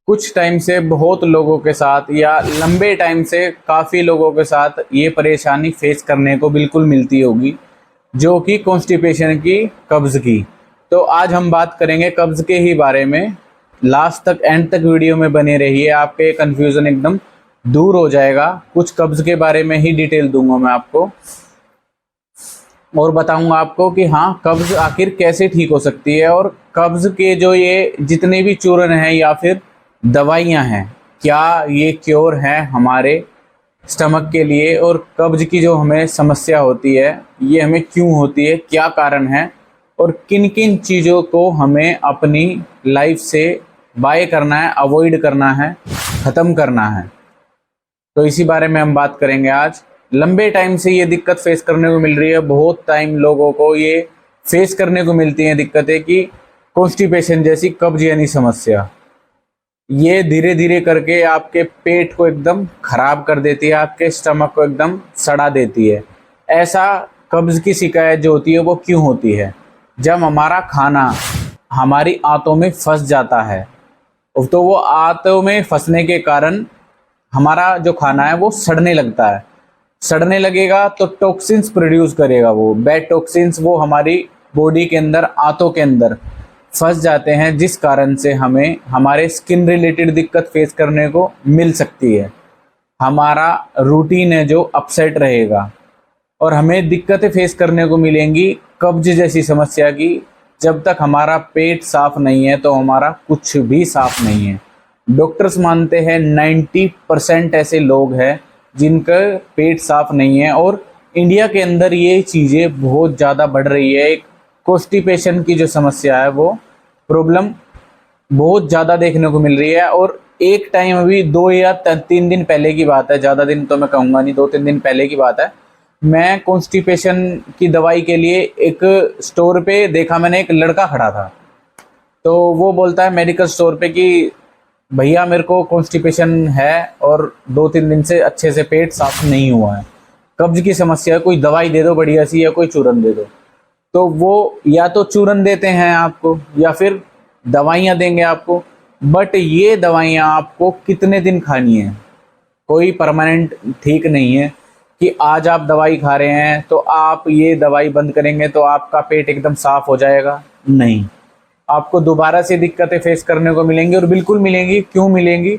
कुछ टाइम से बहुत लोगों के साथ या लंबे टाइम से काफ़ी लोगों के साथ ये परेशानी फेस करने को बिल्कुल मिलती होगी, जो कि कॉन्स्टिपेशन की, कब्ज़ की। तो आज हम बात करेंगे कब्ज़ के ही बारे में। लास्ट तक, एंड तक वीडियो में बने रहिए, आपके कन्फ्यूज़न एकदम दूर हो जाएगा। कुछ कब्ज़ के बारे में ही डिटेल दूंगा मैं आपको, और बताऊंगा आपको कि हाँ, कब्ज़ आखिर कैसे ठीक हो सकती है, और कब्ज़ के जो ये जितने भी चूर्ण हैं या फिर दवाइयाँ हैं, क्या ये क्योर हैं हमारे स्टमक के लिए, और कब्ज़ की जो हमें समस्या होती है ये हमें क्यों होती है, क्या कारण है, और किन किन चीज़ों को हमें अपनी लाइफ से बाय करना है, अवॉइड करना है, ख़त्म करना है। तो इसी बारे में हम बात करेंगे आज। लंबे टाइम से ये दिक्कत फेस करने को मिल रही है, बहुत टाइम लोगों को ये फेस करने को मिलती हैं दिक्कतें कि कॉन्स्टिपेशन जैसी, कब्ज यानी समस्या, ये धीरे धीरे करके आपके पेट को एकदम खराब कर देती है, आपके स्टमक को एकदम सड़ा देती है। ऐसा कब्ज की शिकायत जो होती है वो क्यों होती है? जब हमारा खाना हमारी आंतों में फंस जाता है, तो वो आंतों में फंसने के कारण हमारा जो खाना है वो सड़ने लगता है। सड़ने लगेगा तो टॉक्सिन्स प्रोड्यूस करेगा, वो बैड टॉक्सिन्स वो हमारी बॉडी के अंदर, आंतों के अंदर फंस जाते हैं, जिस कारण से हमें हमारे स्किन रिलेटेड दिक्कत फेस करने को मिल सकती है। हमारा रूटीन है जो अपसेट रहेगा, और हमें दिक्कतें फेस करने को मिलेंगी कब्ज जैसी समस्या की। जब तक हमारा पेट साफ नहीं है तो हमारा कुछ भी साफ नहीं है। डॉक्टर्स मानते हैं 90% ऐसे लोग हैं जिनका पेट साफ नहीं है, और इंडिया के अंदर ये चीज़ें बहुत ज़्यादा बढ़ रही है। एक कॉन्स्टिपेशन की जो समस्या है, वो प्रॉब्लम बहुत ज़्यादा देखने को मिल रही है। और एक टाइम, अभी 2 या 3 दिन पहले की बात है, ज़्यादा दिन तो मैं कहूँगा नहीं, 2-3 दिन पहले की बात है, मैं कॉन्स्टिपेशन की दवाई के लिए एक स्टोर पे देखा, मैंने एक लड़का खड़ा था। तो वो बोलता है मेडिकल स्टोर पे कि भैया मेरे को कॉन्स्टिपेशन है और 2-3 दिन से अच्छे से पेट साफ नहीं हुआ है, कब्ज की समस्या है, कोई दवाई दे दो बढ़िया सी, या कोई चूरन दे दो। तो वो या तो चूरन देते हैं आपको या फिर दवाइयाँ देंगे आपको, बट ये दवाइयाँ आपको कितने दिन खानी है, कोई परमानेंट ठीक नहीं है कि आज आप दवाई खा रहे हैं तो आप ये दवाई बंद करेंगे तो आपका पेट एकदम साफ हो जाएगा। नहीं, आपको दोबारा से दिक्कतें फेस करने को मिलेंगी, और बिल्कुल मिलेंगी। क्यों मिलेंगी?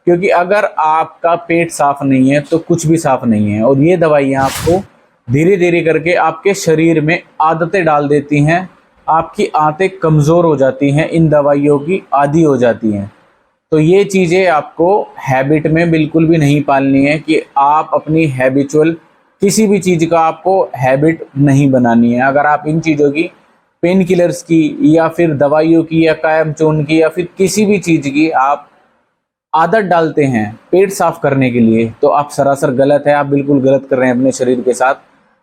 क्योंकि अगर आपका पेट साफ नहीं है तो कुछ भी साफ नहीं है, और ये दवाइयाँ आपको धीरे धीरे करके आपके शरीर में आदतें डाल देती हैं। आपकी आंतें कमज़ोर हो जाती हैं, इन दवाइयों की आदी हो जाती हैं। तो ये चीज़ें आपको हैबिट में बिल्कुल भी नहीं पालनी है कि आप अपनी हैबिचुअल किसी भी चीज़ का आपको हैबिट नहीं बनानी है। अगर आप इन चीज़ों की, पेन किलर्स की या फिर दवाइयों की या कायम चूर्ण की या फिर किसी भी चीज़ की आप आदत डालते हैं पेट साफ करने के लिए, तो आप सरासर गलत है, आप बिल्कुल गलत कर रहे हैं अपने शरीर के साथ।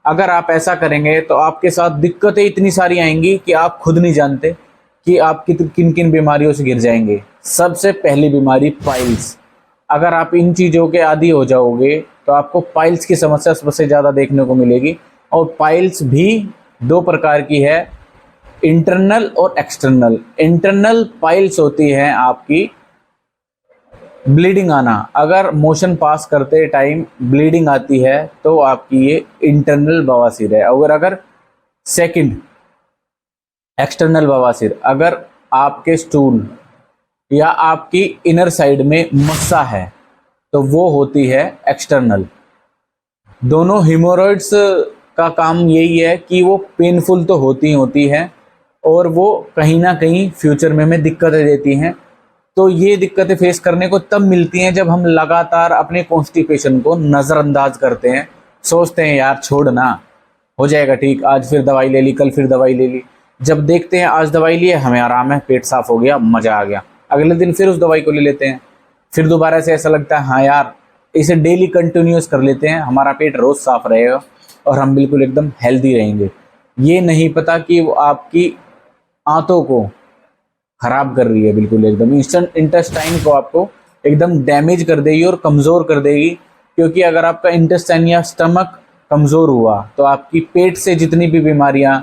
अगर आप ऐसा करेंगे तो आपके साथ दिक्कतें इतनी सारी आएंगी कि आप खुद नहीं जानते कि आप किन किन बीमारियों से गिर जाएंगे। सबसे पहली बीमारी पाइल्स। अगर आप इन चीज़ों के आदी हो जाओगे तो आपको पाइल्स की समस्या सबसे ज़्यादा देखने को मिलेगी। और पाइल्स भी 2 प्रकार की है, इंटरनल और एक्सटर्नल। इंटरनल पाइल्स होती है आपकी ब्लीडिंग आना, अगर मोशन पास करते टाइम ब्लीडिंग आती है तो आपकी ये इंटरनल बवासीर है। अगर सेकंड एक्सटर्नल बवासीर, अगर आपके स्टूल या आपकी इनर साइड में मस्सा है तो वो होती है एक्सटर्नल। दोनों हिमोरॉइड्स का काम यही है कि वो पेनफुल तो होती है, और वो कहीं ना कहीं फ्यूचर में हमें दिक्कतें देती हैं। तो ये दिक्कतें फेस करने को तब मिलती हैं जब हम लगातार अपने कॉन्स्टिपेशन को नज़रअंदाज करते हैं, सोचते हैं यार छोड़ ना, हो जाएगा ठीक, आज फिर दवाई ले ली, कल फिर दवाई ले ली। जब देखते हैं आज दवाई लिए, हमें आराम है, पेट साफ हो गया, मज़ा आ गया, अगले दिन फिर उस दवाई को ले लेते हैं। फिर दोबारा से ऐसा लगता है हाँ यार, इसे डेली कंटिन्यूस कर लेते हैं, हमारा पेट रोज़ साफ रहेगा और हम बिल्कुल एकदम हेल्दी रहेंगे। ये नहीं पता कि वो आपकी आंतों को खराब कर रही है, बिल्कुल एकदम इंटेस्टाइन को आपको एकदम डैमेज कर देगी और कमज़ोर कर देगी। क्योंकि अगर आपका इंटेस्टाइन या स्टमक कमज़ोर हुआ तो आपकी पेट से जितनी भी बीमारियां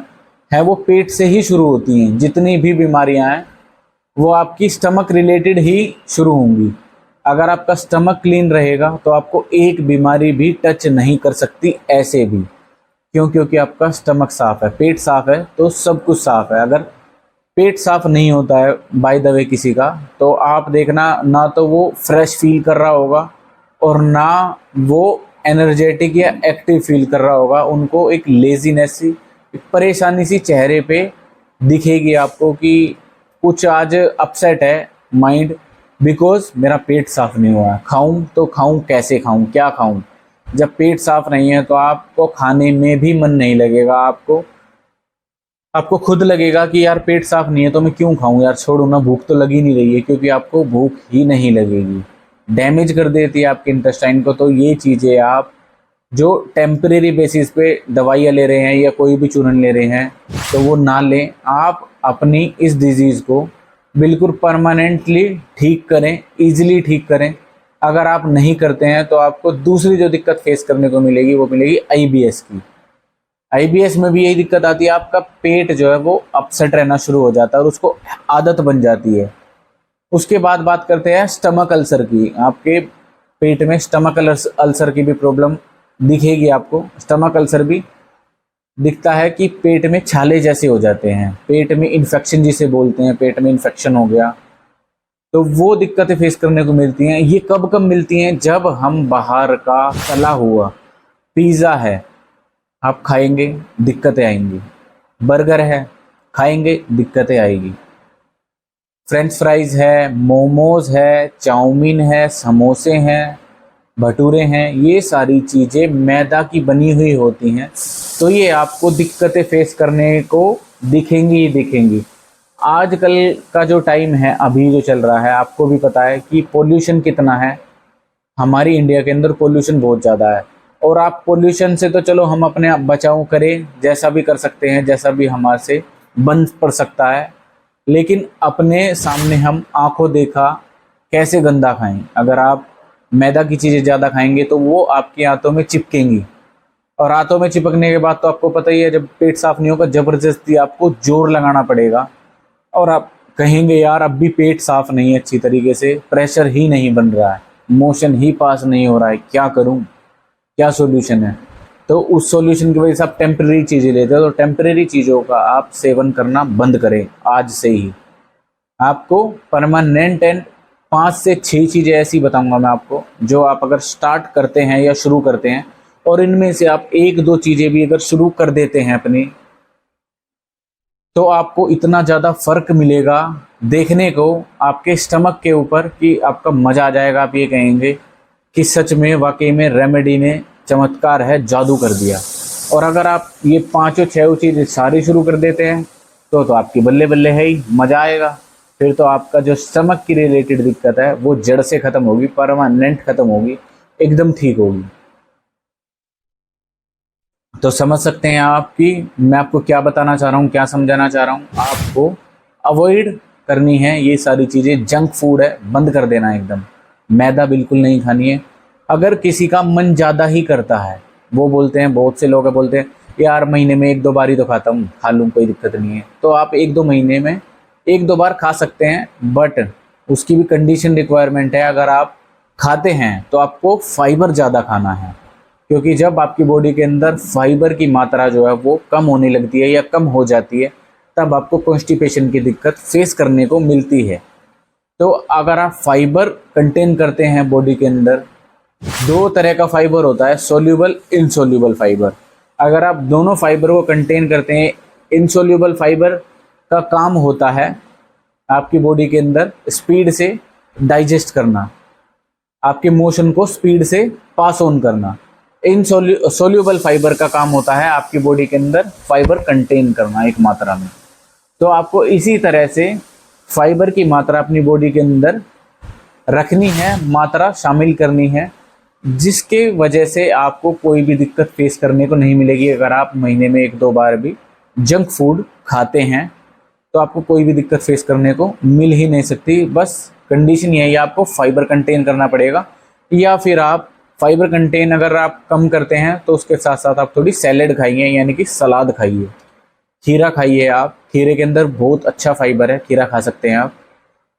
हैं वो पेट से ही शुरू होती हैं। जितनी भी बीमारियां हैं वो आपकी स्टमक रिलेटेड ही शुरू होंगी। अगर आपका स्टमक क्लीन रहेगा तो आपको एक बीमारी भी टच नहीं कर सकती ऐसे भी। क्यों? क्योंकि आपका स्टमक साफ है, पेट साफ है तो सब कुछ साफ है। अगर पेट साफ नहीं होता है बाय द वे किसी का, तो आप देखना ना तो वो फ्रेश फील कर रहा होगा और ना वो एनर्जेटिक या एक्टिव फील कर रहा होगा। उनको एक लेजीनेस सी, एक परेशानी सी चेहरे पे दिखेगी आपको कि कुछ आज अपसेट है माइंड, बिकॉज मेरा पेट साफ नहीं हुआ है। खाऊं तो खाऊं कैसे, खाऊं क्या खाऊं? जब पेट साफ नहीं है तो आपको खाने में भी मन नहीं लगेगा। आपको आपको खुद लगेगा कि यार पेट साफ नहीं है तो मैं क्यों खाऊं यार, छोड़ो ना, भूख तो लगी नहीं रही है, क्योंकि आपको भूख ही नहीं लगेगी। डैमेज कर देती है आपके इंटेस्टाइन को। तो ये चीज़ें आप जो टेम्परेरी बेसिस पे दवाइयाँ ले रहे हैं या कोई भी चूरन ले रहे हैं तो वो ना लें। आप अपनी इस डिजीज़ को बिल्कुल परमानेंटली ठीक करें, इजीली ठीक करें। अगर आप नहीं करते हैं तो आपको दूसरी जो दिक्कत फेस करने को मिलेगी वो मिलेगी आईबीएस की। आईबीएस में भी यही दिक्कत आती है, आपका पेट जो है वो अपसेट रहना शुरू हो जाता है और उसको आदत बन जाती है। उसके बाद बात करते हैं स्टमक अल्सर की। आपके पेट में स्टमक अल्सर की भी प्रॉब्लम दिखेगी आपको। स्टमक अल्सर भी दिखता है कि पेट में छाले जैसे हो जाते हैं, पेट में इन्फेक्शन जिसे बोलते हैं, पेट में इन्फेक्शन हो गया तो वो दिक्कतें फेस करने को मिलती हैं। ये कब कब मिलती हैं? जब हम बाहर का तला हुआ पिज़्ज़ा है आप खाएंगे, दिक्कतें आएंगी। बर्गर है खाएंगे, दिक्कतें आएगी। फ्रेंच फ्राइज है, मोमोज है, चाउमीन है, समोसे हैं, भटूरे हैं, ये सारी चीज़ें मैदा की बनी हुई होती हैं। तो ये आपको दिक्कतें फेस करने को दिखेंगी ही दिखेंगी। आजकल का जो टाइम है, अभी जो चल रहा है, आपको भी पता है कि पोल्यूशन कितना है। हमारी इंडिया के अंदर पोल्यूशन बहुत ज़्यादा है। और आप पोल्यूशन से तो चलो हम अपने आप बचाव करें, जैसा भी कर सकते हैं, जैसा भी हमारे से बन पड़ सकता है, लेकिन अपने सामने हम आंखों देखा कैसे गंदा खाएं। अगर आप मैदा की चीज़ें ज़्यादा खाएंगे तो वो आपकी आंतों में चिपकेंगी, और आंतों में चिपकने के बाद तो आपको पता ही है, जब पेट साफ नहीं होगा ज़बरदस्ती आपको जोर लगाना पड़ेगा और आप कहेंगे यार अब भी पेट साफ नहीं है अच्छी तरीके से, प्रेशर ही नहीं बन रहा है, मोशन ही पास नहीं हो रहा है, क्या करूं, क्या सॉल्यूशन है? तो उस सॉल्यूशन की वजह से आप टेम्परेरी चीज़ें लेते हो। तो टेम्परेरी चीज़ों का आप सेवन करना बंद करें आज से ही। आपको परमानेंट एंड 5 से 6 चीज़ें ऐसी बताऊंगा मैं आपको, जो आप अगर स्टार्ट करते हैं या शुरू करते हैं और इनमें से आप 1-2 चीज़ें भी अगर शुरू कर देते हैं अपनी, तो आपको इतना ज़्यादा फ़र्क मिलेगा देखने को आपके स्टमक के ऊपर कि आपका मज़ा आ जाएगा। आप ये कहेंगे कि सच में वाकई में रेमेडी ने चमत्कार है, जादू कर दिया। और अगर आप ये 5-6 चीज़ें सारी शुरू कर देते हैं तो आपकी बल्ले बल्ले है ही, मज़ा आएगा। फिर तो आपका जो स्टमक की रिलेटेड दिक्कत है वो जड़ से ख़त्म होगी, परमानेंट ख़त्म होगी, एकदम ठीक होगी। तो समझ सकते हैं आप कि मैं आपको क्या बताना चाह रहा हूँ, क्या समझाना चाह रहा हूँ। आपको अवॉइड करनी है ये सारी चीज़ें। जंक फूड है, बंद कर देना है एकदम। मैदा बिल्कुल नहीं खानी है। अगर किसी का मन ज़्यादा ही करता है, वो बोलते हैं, बहुत से लोग बोलते हैं यार महीने में 1-2 बार ही तो खाता हूँ, खा लूँ कोई दिक्कत नहीं है, तो आप 1-2 महीने में 1-2 बार खा सकते हैं, बट उसकी भी कंडीशन रिक्वायरमेंट है। अगर आप खाते हैं तो आपको फाइबर ज़्यादा खाना है, क्योंकि जब आपकी बॉडी के अंदर फाइबर की मात्रा जो है वो कम होने लगती है या कम हो जाती है, तब आपको कॉन्स्टिपेशन की दिक्कत फेस करने को मिलती है। तो अगर आप फाइबर कंटेन करते हैं बॉडी के अंदर, 2 तरह का फाइबर होता है, सोल्यूबल, इनसोल्यूबल फाइबर। अगर आप दोनों फाइबर को कंटेन करते हैं, इनसोल्यूबल फाइबर का काम होता है आपकी बॉडी के अंदर स्पीड से डाइजेस्ट करना, आपके मोशन को स्पीड से पास ऑन करना। सोल्यूबल फाइबर का काम होता है आपकी बॉडी के अंदर फाइबर कंटेन करना एक मात्रा में। तो आपको इसी तरह से फाइबर की मात्रा अपनी बॉडी के अंदर रखनी है, मात्रा शामिल करनी है, जिसके वजह से आपको कोई भी दिक्कत फेस करने को नहीं मिलेगी। अगर आप महीने में 1-2 बार भी जंक फूड खाते हैं तो आपको कोई भी दिक्कत फेस करने को मिल ही नहीं सकती। बस कंडीशन ये है, या आपको फाइबर कंटेन करना पड़ेगा, या फिर आप फाइबर कंटेन अगर आप कम करते हैं तो उसके साथ साथ आप थोड़ी सैलेड खाइए, यानी कि सलाद खाइए, खीरा खाइए। आप खीरे के अंदर बहुत अच्छा फाइबर है, खीरा खा सकते हैं आप।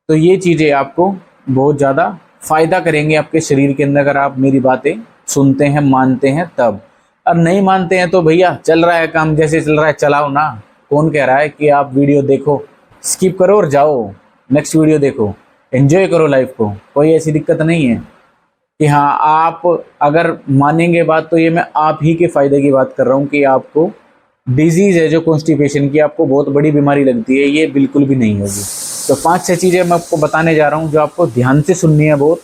तो ये चीज़ें आपको बहुत ज़्यादा फ़ायदा करेंगे आपके शरीर के अंदर, अगर आप मेरी बातें सुनते हैं, मानते हैं तब। और नहीं मानते हैं तो भैया चल रहा है काम, जैसे चल रहा है चलाओ ना। कौन कह रहा है कि आप वीडियो देखो, स्किप करो और जाओ नेक्स्ट वीडियो देखो, एंजॉय करो लाइफ को, कोई ऐसी दिक्कत नहीं है। कि हाँ, आप अगर मानेंगे बात तो ये मैं आप ही के फ़ायदे की बात कर रहा हूँ कि आपको डिजीज़ है जो कॉन्स्टिपेशन की, आपको बहुत बड़ी बीमारी लगती है, ये बिल्कुल भी नहीं होगी। तो 5-6 चीज़ें मैं आपको बताने जा रहा हूँ जो आपको ध्यान से सुननी है। बहुत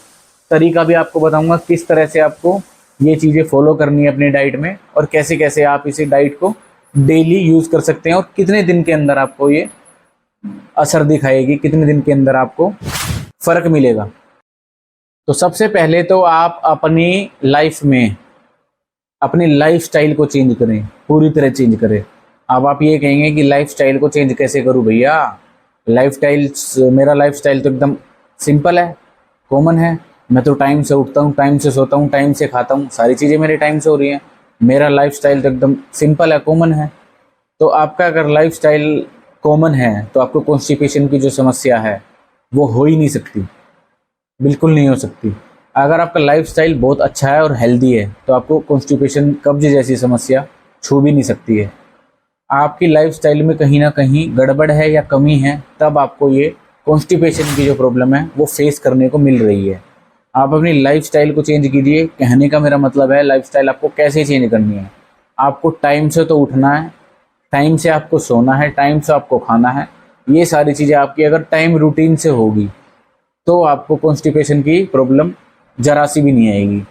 तरीका भी आपको बताऊँगा किस तरह से आपको ये चीज़ें फॉलो करनी है अपनी डाइट में, और कैसे कैसे आप इसे डाइट को डेली यूज़ कर सकते हैं, और कितने दिन के अंदर आपको ये असर दिखाएगी, कितने दिन के अंदर आपको फ़र्क मिलेगा। तो सबसे पहले तो आप अपनी लाइफ में अपनी लाइफस्टाइल को चेंज करें, पूरी तरह चेंज करें। अब आप ये कहेंगे कि लाइफस्टाइल को चेंज कैसे करूं भैया, मेरा लाइफस्टाइल तो एकदम सिंपल है, कॉमन है। मैं तो टाइम से उठता हूँ, टाइम से सोता हूँ, टाइम से खाता हूँ, सारी चीज़ें मेरे टाइम से हो रही हैं, मेरा लाइफस्टाइल तो एकदम सिंपल है, कॉमन है। तो आपका अगर लाइफस्टाइल कॉमन है तो आपको कॉन्स्टिपेशन की जो समस्या है वो हो ही नहीं सकती, बिल्कुल नहीं हो सकती। अगर आपका लाइफस्टाइल बहुत अच्छा है और हेल्दी है तो आपको कॉन्स्टिपेशन, कब्ज जैसी समस्या छू भी नहीं सकती है। आपकी लाइफस्टाइल में कहीं ना कहीं गड़बड़ है या कमी है, तब आपको ये कॉन्स्टिपेशन की जो प्रॉब्लम है वो फेस करने को मिल रही है। आप अपनी लाइफस्टाइल को चेंज कीजिए। कहने का मेरा मतलब है लाइफस्टाइल आपको कैसे चेंज करनी है। आपको टाइम से तो उठना है, टाइम से आपको सोना है, टाइम से आपको खाना है। ये सारी चीज़ें आपकी अगर टाइम रूटीन से होगी तो आपको कॉन्स्टिपेशन की प्रॉब्लम जरा सी भी नहीं आएगी।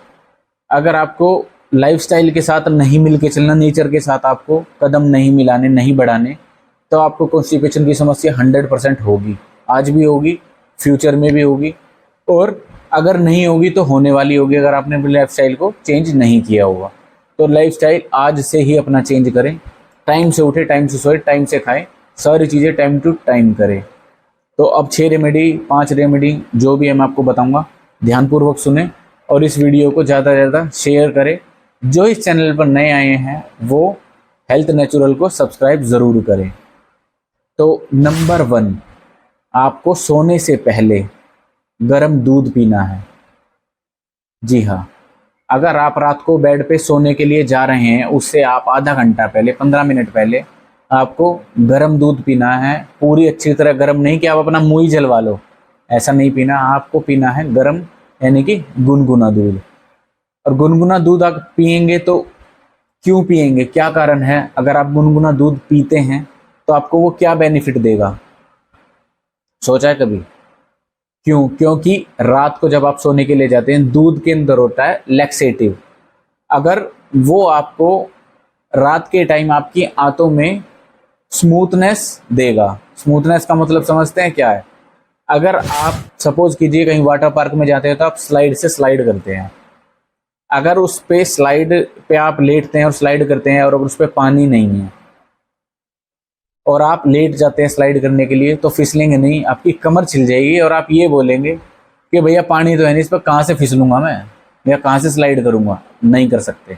अगर आपको लाइफस्टाइल के साथ नहीं मिल के चलना, नेचर के साथ आपको कदम नहीं मिलाने, नहीं बढ़ाने, तो आपको कॉन्स्टिपेशन की समस्या 100% होगी। आज भी होगी, फ्यूचर में भी होगी, और अगर नहीं होगी तो होने वाली होगी, अगर आपने अपनी लाइफस्टाइल को चेंज नहीं किया होगा। तो लाइफस्टाइल आज से ही अपना चेंज करें। टाइम से उठे, टाइम से सोए, टाइम से खाएं, सारी चीज़ें टाइम टू टाइम करें। तो अब 6 रेमेडी, 5 रेमेडी जो भी है मैं आपको बताऊंगा, ध्यानपूर्वक सुने और इस वीडियो को ज़्यादा से ज़्यादा शेयर करें। जो इस चैनल पर नए आए हैं वो हेल्थ नेचुरल को सब्सक्राइब ज़रूर करें। तो नंबर 1, आपको सोने से पहले गर्म दूध पीना है। जी हाँ, अगर आप रात को बेड पे सोने के लिए जा रहे हैं, उससे आप आधा घंटा पहले, 15 मिनट पहले आपको गर्म दूध पीना है। पूरी अच्छी तरह गर्म नहीं कि आप अपना मुंह ही जलवा लो, ऐसा नहीं पीना। आपको पीना है गर्म, यानी कि गुनगुना दूध। और गुनगुना दूध आप पियेंगे तो क्यों पियेंगे, क्या कारण है? अगर आप गुनगुना दूध पीते हैं तो आपको वो क्या बेनिफिट देगा, सोचा है कभी? क्यों? क्योंकि रात को जब आप सोने के लिए जाते हैं, दूध के अंदर होता है लैक्सेटिव। अगर वो आपको रात के टाइम आपकी आंतों में स्मूथनेस देगा। स्मूथनेस का मतलब समझते हैं क्या है? अगर आप सपोज कीजिए कहीं वाटर पार्क में जाते हैं तो आप स्लाइड से स्लाइड करते हैं। अगर उस पे स्लाइड पे आप लेटते हैं और स्लाइड करते हैं और अगर उस पे पानी नहीं है और आप लेट जाते हैं स्लाइड करने के लिए, तो फिसलेंगे नहीं, आपकी कमर छिल जाएगी और आप ये बोलेंगे कि भैया पानी तो है नहीं, इस पर कहाँ से फिसलूंगा मैं, या कहाँ से स्लाइड करूंगा? नहीं कर सकते।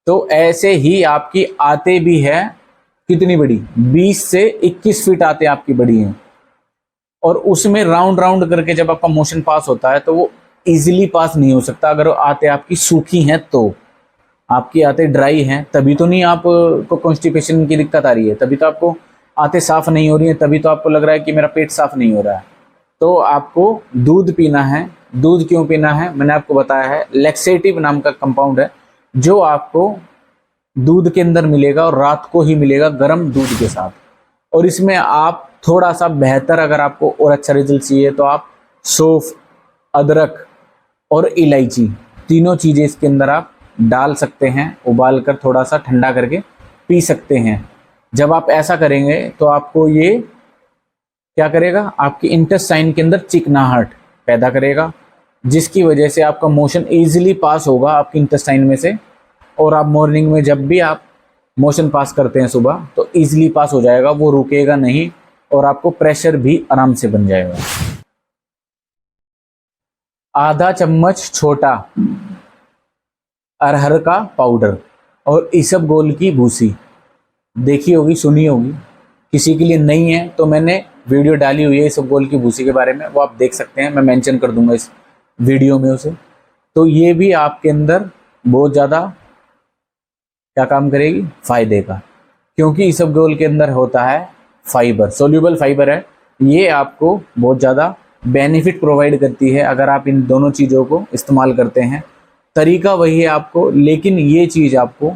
तो ऐसे ही आपकी आते भी है कितनी बड़ी, 20 से 21 फीट आते आपकी बड़ी हैं, और उसमें राउंड राउंड करके जब आपका मोशन पास होता है तो वो इजीली पास नहीं हो सकता अगर आते आपकी सूखी हैं तो। आपकी आते ड्राई हैं तभी तो नहीं आपको कॉन्स्टिपेशन की दिक्कत आ रही है, तभी तो आपको आते साफ नहीं हो रही है, तभी तो आपको लग रहा है कि मेरा पेट साफ नहीं हो रहा है। तो आपको दूध पीना है। दूध क्यों पीना है मैंने आपको बताया है, लैक्सेटिव नाम का कंपाउंड है जो आपको दूध के अंदर मिलेगा और रात को ही मिलेगा गर्म दूध के साथ। और इसमें आप थोड़ा सा बेहतर, अगर आपको और अच्छा रिजल्ट चाहिए तो आप सौंफ, अदरक और इलायची, तीनों चीज़ें इसके अंदर आप डाल सकते हैं, उबाल कर थोड़ा सा ठंडा करके पी सकते हैं। जब आप ऐसा करेंगे तो आपको ये क्या करेगा, आपकी इंटेस्टाइन के अंदर चिकनाहट पैदा करेगा, जिसकी वजह से आपका मोशन ईजिली पास होगा आपकी इंटेस्टाइन में से। और आप मॉर्निंग में जब भी आप मोशन पास करते हैं सुबह तो ईजिली पास हो जाएगा, वो रुकेगा नहीं, और आपको प्रेशर भी आराम से बन जाएगा। आधा चम्मच छोटा अरहर का पाउडर और इसबगोल की भूसी, देखी होगी, सुनी होगी, किसी के लिए नहीं है तो मैंने वीडियो डाली हुई है इसबगोल की भूसी के बारे में, वो आप देख सकते हैं, मैं मेंशन कर दूंगा इस वीडियो में उसे। तो ये भी आपके अंदर बहुत ज़्यादा क्या काम करेगी, फायदे का, क्योंकि इसबगोल के अंदर होता है फाइबर, सोल्यूबल फाइबर है। ये आपको बहुत ज़्यादा बेनिफिट प्रोवाइड करती है अगर आप इन दोनों चीज़ों को इस्तेमाल करते हैं। तरीका वही है आपको, लेकिन ये चीज़ आपको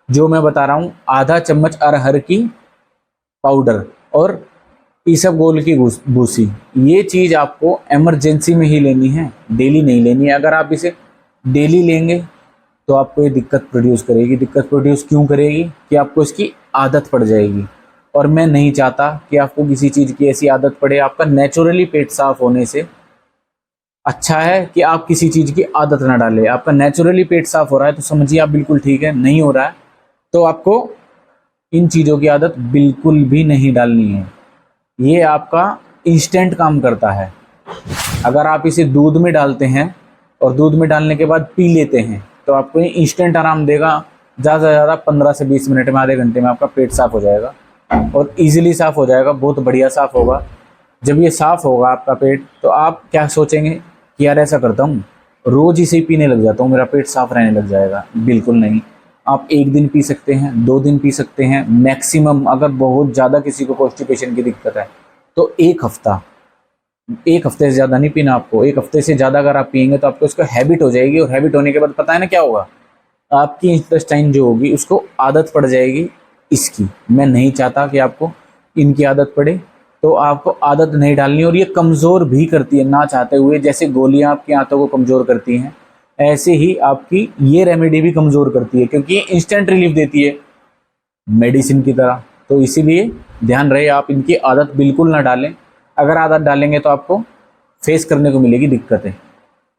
जो मैं बता रहा हूँ, आधा चम्मच अरहर की पाउडर और इसबगोल की भूसी, ये चीज़ आपको इमरजेंसी में ही लेनी है, डेली नहीं लेनी है। अगर आप इसे डेली लेंगे तो आपको ये दिक्कत प्रोड्यूस करेगी। दिक्कत प्रोड्यूस क्यों करेगी कि आपको इसकी आदत पड़ जाएगी, और मैं नहीं चाहता कि आपको किसी चीज़ की ऐसी आदत पड़े। आपका नेचुरली पेट साफ होने से अच्छा है कि आप किसी चीज़ की आदत ना डालें। आपका नेचुरली पेट साफ हो रहा है तो समझिए आप बिल्कुल ठीक है, नहीं हो रहा है तो आपको इन चीज़ों की आदत बिल्कुल भी नहीं डालनी है। ये आपका इंस्टेंट काम करता है। अगर आप इसे दूध में डालते हैं और दूध में डालने के बाद पी लेते हैं तो आपको ये इंस्टेंट आराम देगा। ज़्यादा से ज़्यादा 15 से 20 मिनट में, आधे घंटे में आपका पेट साफ़ हो जाएगा, और इजीली साफ़ हो जाएगा, बहुत बढ़िया साफ़ होगा। जब ये साफ़ होगा आपका पेट तो आप क्या सोचेंगे कि यार ऐसा करता हूँ, रोज़ इसे पीने लग जाता हूँ, मेरा पेट साफ़ रहने लग जाएगा। बिल्कुल नहीं। आप 1 दिन पी सकते हैं, 2 दिन पी सकते हैं, मैक्सिमम अगर बहुत ज़्यादा किसी को कॉन्स्टिपेशन की दिक्कत है तो 1 हफ्ता, 1 हफ्ते से ज़्यादा नहीं पीना आपको। 1 हफ्ते से ज़्यादा अगर आप पिएंगे तो आपको इसका हैबिट हो जाएगी, और हैबिट होने के बाद पता है ना क्या होगा, आपकी इंटेस्टाइन जो होगी उसको आदत पड़ जाएगी इसकी। मैं नहीं चाहता कि आपको इनकी आदत पड़े, तो आपको आदत नहीं डालनी। और ये कमज़ोर भी करती है ना चाहते हुए, जैसे गोलियां आपकी आंतों को कमज़ोर करती हैं, ऐसे ही आपकी ये रेमेडी भी कमज़ोर करती है, क्योंकि ये इंस्टेंट रिलीफ देती है मेडिसिन की तरह। तो इसीलिए ध्यान रहे, आप इनकी आदत बिल्कुल ना डालें। अगर आदत डालेंगे तो आपको फेस करने को मिलेगी दिक्कतें।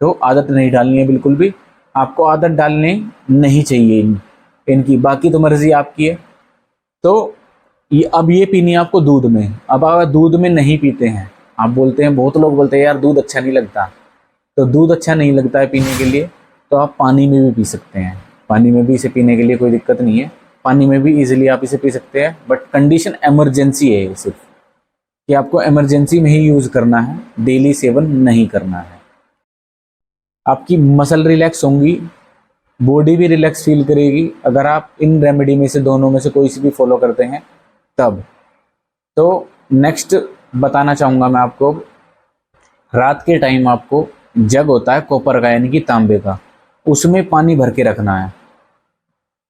तो आदत नहीं डालनी है बिल्कुल भी, आपको आदत डालनी नहीं चाहिए इनकी। बाकी तो मर्जी आपकी है। तो ये अब ये पीनी है आपको दूध में। अब अगर दूध में नहीं पीते हैं, आप बोलते हैं, बहुत लोग बोलते हैं यार दूध अच्छा नहीं लगता, तो दूध अच्छा नहीं लगता है पीने के लिए तो आप पानी में भी पी सकते हैं। पानी में भी इसे पीने के लिए कोई दिक्कत नहीं है, पानी में भी इजीली आप इसे पी सकते हैं। बट कंडीशन इमरजेंसी है ये, सिर्फ कि आपको इमरजेंसी में ही यूज़ करना है, डेली सेवन नहीं करना है। आपकी मसल रिलैक्स होंगी, बॉडी भी रिलैक्स फील करेगी अगर आप इन रेमेडी में से, दोनों में से कोई सी भी फॉलो करते हैं तब। तो नेक्स्ट बताना चाहूँगा मैं आपको, रात के टाइम आपको जग होता है कॉपर का, यानी कि तांबे का, उसमें पानी भर के रखना है।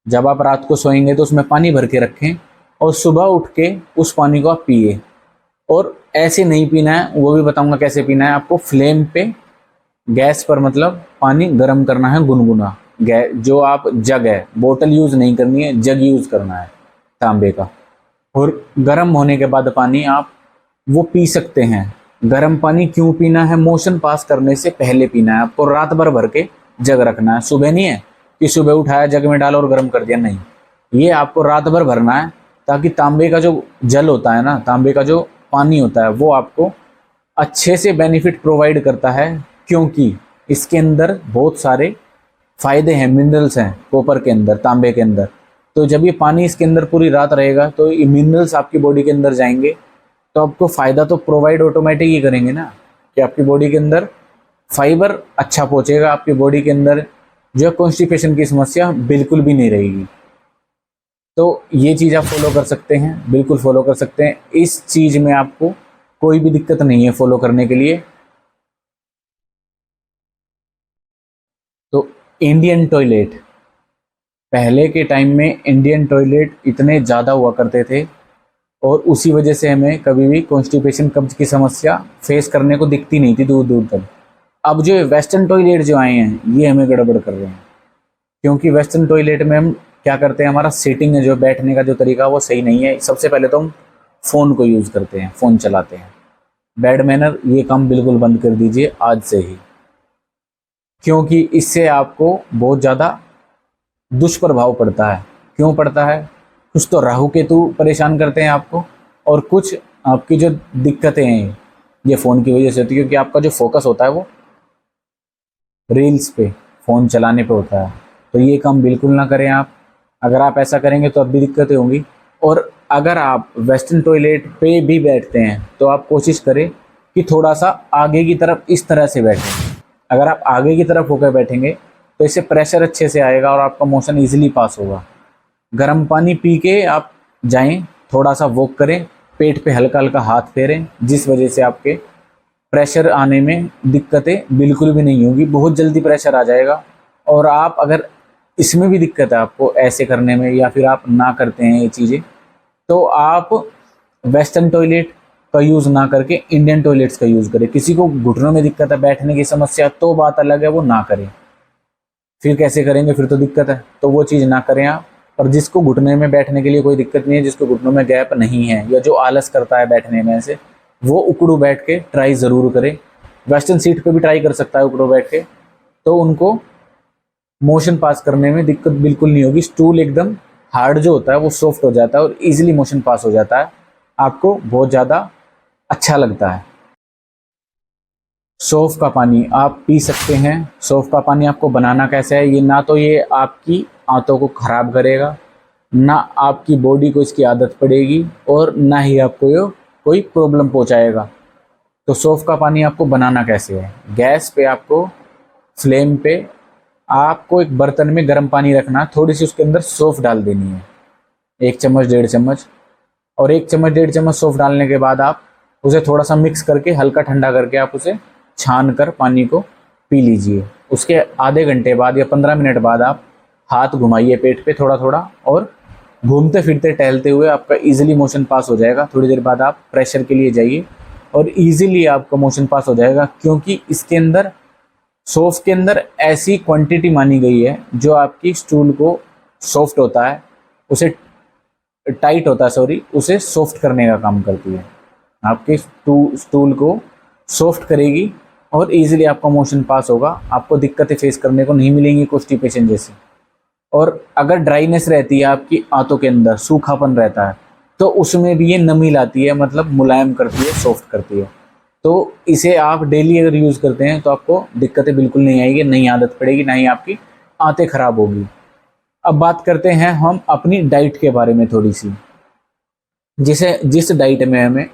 जब आप रात को सोएंगे तो उसमें पानी भर के रखें, और सुबह उठ के उस पानी को आप पिए। और ऐसे नहीं पीना है, वो भी बताऊंगा कैसे पीना है आपको। फ्लेम पे, गैस पर, मतलब पानी गर्म करना है गुनगुना। जो आप जग है, बोतल यूज़ नहीं करनी है, जग यूज़ करना है तांबे का। और गर्म होने के बाद पानी आप वो पी सकते हैं। गर्म पानी क्यों पीना है, मोशन पास करने से पहले पीना है आपको। रात भर के जग रखना है, सुबह नहीं है कि सुबह उठाया जग में डाला और गर्म कर दिया, नहीं। ये आपको रात भर भरना है, ताकि तांबे का जो जल होता है ना, तांबे का जो पानी होता है, वो आपको अच्छे से बेनिफिट प्रोवाइड करता है। क्योंकि इसके अंदर बहुत सारे फायदे हैं, मिनरल्स हैं कॉपर के अंदर, तांबे के अंदर। तो जब ये पानी इसके अंदर पूरी रात रहेगा तो ये मिनरल्स आपकी बॉडी के अंदर जाएंगे, तो आपको फ़ायदा तो प्रोवाइड ऑटोमेटिक ही करेंगे ना, कि आपकी बॉडी के अंदर फाइबर अच्छा पहुंचेगा, आपकी बॉडी के अंदर जो कॉन्स्टिपेशन की समस्या बिल्कुल भी नहीं रहेगी। तो ये चीज़ आप फॉलो कर सकते हैं, बिल्कुल फॉलो कर सकते हैं। इस चीज़ में आपको कोई भी दिक्कत नहीं है फॉलो करने के लिए। तो इंडियन टॉयलेट, पहले के टाइम में इंडियन टॉयलेट इतने ज़्यादा हुआ करते थे, और उसी वजह से हमें कभी भी कॉन्स्टिपेशन, कब्ज की समस्या फेस करने को दिखती नहीं थी दूर दूर तक। अब जो वेस्टर्न टॉयलेट जो आए हैं, ये हमें गड़बड़ कर रहे हैं। क्योंकि वेस्टर्न टॉयलेट में हम क्या करते हैं, हमारा सीटिंग है जो, बैठने का जो तरीका, वो सही नहीं है। सबसे पहले तो हम फ़ोन को यूज़ करते हैं, फ़ोन चलाते हैं। बैड मैनर, ये काम बिल्कुल बंद कर दीजिए आज से ही, क्योंकि इससे आपको बहुत ज़्यादा दुष्प्रभाव पड़ता है। क्यों पड़ता है? कुछ तो राहु केतु परेशान करते हैं आपको, और कुछ आपकी जो दिक्कतें हैं ये फ़ोन की वजह से होती है, क्योंकि आपका जो फोकस होता है वो रील्स पे, फ़ोन चलाने पे होता है। तो ये काम बिल्कुल ना करें आप। अगर आप ऐसा करेंगे तो अब भी दिक्कतें होंगी। और अगर आप वेस्टर्न टॉयलेट पे भी बैठते हैं तो आप कोशिश करें कि थोड़ा सा आगे की तरफ इस तरह से बैठें। अगर आप आगे की तरफ होकर बैठेंगे तो इससे प्रेशर अच्छे से आएगा और आपका मोशन ईजिली पास होगा। गर्म पानी पी के आप जाएं, थोड़ा सा वॉक करें, पेट पे हल्का हल्का हाथ फेरें, जिस वजह से आपके प्रेशर आने में दिक्कतें बिल्कुल भी नहीं होगी, बहुत जल्दी प्रेशर आ जाएगा। और आप अगर इसमें भी दिक्कत है आपको ऐसे करने में या फिर आप ना करते हैं ये चीज़ें, तो आप वेस्टर्न टॉयलेट का यूज़ ना करके इंडियन टॉयलेट्स का यूज़ करें। किसी को घुटनों में दिक्कत है, बैठने की समस्या, तो बात अलग है, वो ना करें। फिर कैसे करेंगे, फिर तो दिक्कत है, तो वो चीज़ ना करें आप। और जिसको घुटने में बैठने के लिए कोई दिक्कत नहीं है, जिसको घुटनों में गैप नहीं है या जो आलस करता है बैठने में से, वो उकड़ू बैठ के ट्राई ज़रूर करें। वेस्टर्न सीट पे भी ट्राई कर सकता है उकड़ू बैठ के, तो उनको मोशन पास करने में दिक्कत बिल्कुल नहीं होगी। स्टूल एकदम हार्ड जो होता है वो सॉफ्ट हो जाता है और इजीली मोशन पास हो जाता है, आपको बहुत ज़्यादा अच्छा लगता है। सौंफ का पानी आप पी सकते हैं। सौंफ का पानी आपको बनाना कैसे है, ये ना तो ये आपकी आंतों को ख़राब करेगा, ना आपकी बॉडी को इसकी आदत पड़ेगी, और ना ही आपको ये कोई प्रॉब्लम पहुंचाएगा। तो सौंफ का पानी आपको बनाना कैसे है, गैस पे आपको फ्लेम पे आपको एक बर्तन में गर्म पानी रखना, थोड़ी सी उसके अंदर सौंफ डाल देनी है, 1 चम्मच 1.5 चम्मच। और 1 चम्मच 1.5 चम्मच सौंफ डालने के बाद आप उसे थोड़ा सा मिक्स करके हल्का ठंडा करके आप उसे छान कर पानी को पी लीजिए। उसके आधे घंटे बाद या 15 मिनट बाद आप हाथ घुमाइए पेट पे थोड़ा थोड़ा, और घूमते फिरते टहलते हुए आपका इजीली मोशन पास हो जाएगा। थोड़ी देर बाद आप प्रेशर के लिए जाइए और इजीली आपका मोशन पास हो जाएगा, क्योंकि इसके अंदर सौंफ के अंदर ऐसी क्वांटिटी मानी गई है जो आपकी स्टूल को सॉफ्ट होता है, उसे टाइट होता है सॉरी, उसे सॉफ्ट करने का काम करती है। आपके स्टूल को सॉफ्ट करेगी और इजीली आपका मोशन पास होगा। आपको दिक्कतें फेस करने को नहीं मिलेंगी कॉन्स्टिपेशन जैसी। और अगर ड्राइनेस रहती है आपकी आंतों के अंदर, सूखापन रहता है, तो उसमें भी ये नमी लाती है, मतलब मुलायम करती है, सॉफ्ट करती है। तो इसे आप डेली अगर यूज़ करते हैं तो आपको दिक्कतें बिल्कुल नहीं आएगी, नई आदत पड़ेगी, ना ही आपकी आंतें खराब होगी। अब बात करते हैं हम अपनी डाइट के बारे में थोड़ी सी, जिस डाइट में हमें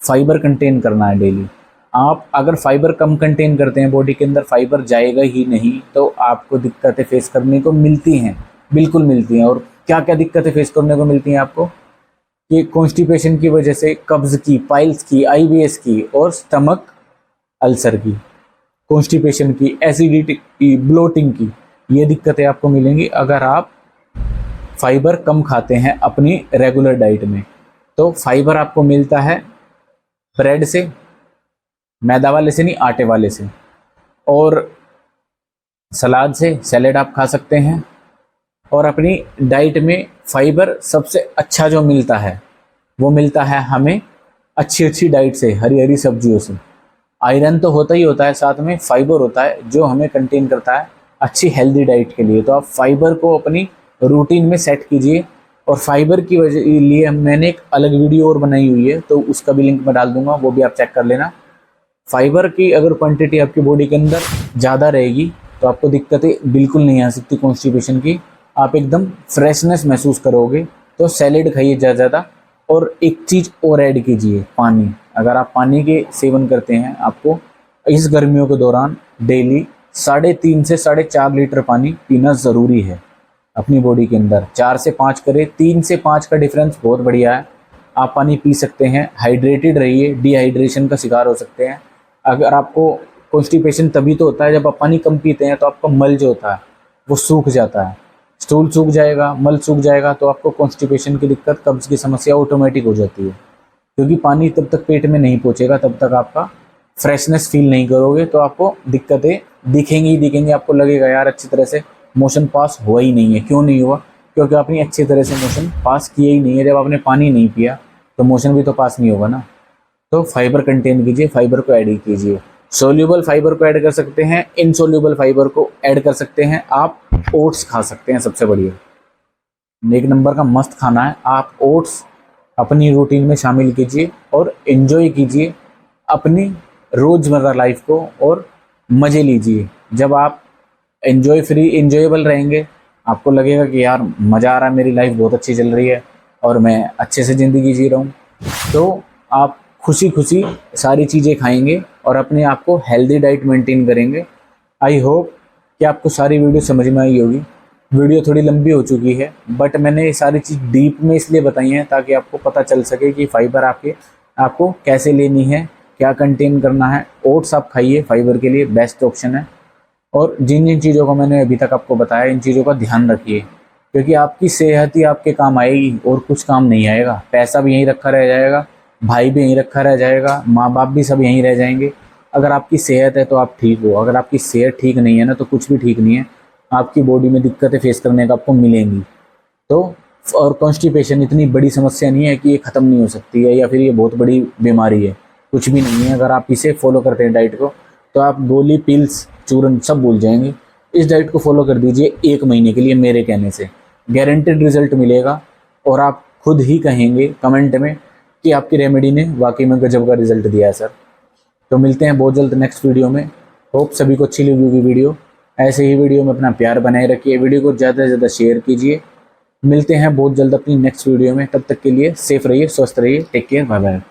फाइबर कंटेन करना है डेली। आप अगर फाइबर कम कंटेन करते हैं, बॉडी के अंदर फाइबर जाएगा ही नहीं, तो आपको दिक्कतें फेस करने को मिलती हैं, बिल्कुल मिलती हैं। और क्या क्या दिक्कतें फेस करने को मिलती हैं आपको, कि कॉन्स्टिपेशन की वजह से कब्ज़ की, पाइल्स की, आईबीएस की और स्टमक अल्सर की, कॉन्स्टिपेशन की, एसिडिटी की, ब्लोटिंग की, ये दिक्कतें आपको मिलेंगी अगर आप फाइबर कम खाते हैं अपनी रेगुलर डाइट में। तो फाइबर आपको मिलता है ब्रेड से, मैदा वाले से नहीं, आटे वाले से, और सलाद से, सैलेड आप खा सकते हैं। और अपनी डाइट में फाइबर सबसे अच्छा जो मिलता है वो मिलता है हमें अच्छी अच्छी डाइट से, हरी हरी सब्जियों से। आयरन तो होता ही होता है, साथ में फाइबर होता है जो हमें कंटेन करता है अच्छी हेल्दी डाइट के लिए। तो आप फाइबर को अपनी रूटीन में सेट कीजिए। और फाइबर की वजह लिए मैंने एक अलग वीडियो और बनाई हुई है, तो उसका भी लिंक मैं डाल दूंगा, वो भी आप चेक कर लेना। फाइबर की अगर क्वांटिटी आपकी बॉडी के अंदर ज़्यादा रहेगी तो आपको दिक्कतें बिल्कुल नहीं आ सकती कॉन्स्टिपेशन की, आप एकदम फ्रेशनेस महसूस करोगे। तो सैलेड खाइए ज़्यादा। और एक चीज़ और ऐड कीजिए, पानी। अगर आप पानी के सेवन करते हैं, आपको इस गर्मियों के दौरान डेली 3.5 से 4.5 लीटर पानी पीना ज़रूरी है अपनी बॉडी के अंदर। 4 से 5 करें, 3 से 5 का डिफरेंस बहुत बढ़िया है। आप पानी पी सकते हैं, हाइड्रेटेड रहिए, डिहाइड्रेशन का शिकार हो सकते हैं। अगर आपको कॉन्स्टिपेशन तभी तो होता है जब आप पानी कम पीते हैं, तो आपका मल जो होता है वो सूख जाता है, स्टूल सूख जाएगा, मल सूख जाएगा, तो आपको कॉन्स्टिपेशन की दिक्कत, कब्ज़ की समस्या ऑटोमेटिक हो जाती है। क्योंकि पानी तब तक पेट में नहीं पहुंचेगा, तब तक आपका फ्रेशनेस फील नहीं करोगे, तो आपको दिक्कतें दिखेंगी ही दिखेंगी। आपको लगेगा यार अच्छी तरह से मोशन पास हुआ ही नहीं है। क्यों नहीं हुआ? क्योंकि आपने अच्छी तरह से मोशन पास किया ही नहीं है। जब आपने पानी नहीं पिया तो मोशन भी तो पास नहीं होगा ना। तो फाइबर कंटेन कीजिए, फाइबर को ऐड कीजिए। सोल्यूबल फाइबर को ऐड कर सकते हैं, इनसोल्यूबल फाइबर को ऐड कर सकते हैं। आप ओट्स खा सकते हैं, सबसे बढ़िया, एक नंबर का मस्त खाना है। आप ओट्स अपनी रूटीन में शामिल कीजिए और एंजॉय कीजिए अपनी रोज़मर्रा लाइफ को, और मज़े लीजिए। जब आप एंजॉयबल रहेंगे, आपको लगेगा कि यार मज़ा आ रहा है, मेरी लाइफ बहुत अच्छी चल रही है, और मैं अच्छे से ज़िंदगी जी रहा हूँ। तो आप खुशी खुशी सारी चीज़ें खाएंगे और अपने आप को हेल्दी डाइट मेंटेन करेंगे। आई होप कि आपको सारी वीडियो समझ में आई होगी। वीडियो थोड़ी लंबी हो चुकी है, बट मैंने ये सारी चीज़ डीप में इसलिए बताई हैं ताकि आपको पता चल सके कि फाइबर आपको कैसे लेनी है, क्या कंटेन करना है। ओट्स आप खाइए, फाइबर के लिए बेस्ट ऑप्शन है। और जिन जिन चीज़ों को मैंने अभी तक आपको बताया, इन चीज़ों का ध्यान रखिए, क्योंकि आपकी सेहत ही आपके काम आएगी और कुछ काम नहीं आएगा। पैसा भी यहीं रखा रह जाएगा, भाई भी यहीं रखा रह जाएगा, माँ बाप भी सब यहीं रह जाएंगे। अगर आपकी सेहत है तो आप ठीक हो, अगर आपकी सेहत ठीक नहीं है ना तो कुछ भी ठीक नहीं है। आपकी बॉडी में दिक्कतें फेस करने का आपको मिलेंगी। तो और कॉन्स्टिपेशन इतनी बड़ी समस्या नहीं है कि ये ख़त्म नहीं हो सकती है या फिर ये बहुत बड़ी बीमारी है, कुछ भी नहीं है। अगर आप इसे फॉलो करते हैं डाइट को, तो आप गोली, पिल्स, चूरन सब भूल जाएंगे। इस डाइट को फॉलो कर दीजिए 1 महीने के लिए, मेरे कहने से गारंटेड रिजल्ट मिलेगा। और आप खुद ही कहेंगे कमेंट में कि आपकी रेमेडी ने वाकई में गजब का रिजल्ट दिया है सर। तो मिलते हैं बहुत जल्द नेक्स्ट वीडियो में। होप सभी को अच्छी लगी होगी वीडियो। ऐसे ही वीडियो में अपना प्यार बनाए रखिए, वीडियो को ज़्यादा से ज़्यादा शेयर कीजिए। मिलते हैं बहुत जल्द अपनी नेक्स्ट वीडियो में, तब तक के लिए सेफ रहिए, स्वस्थ रहिए, टेक केयर, बाय बाय।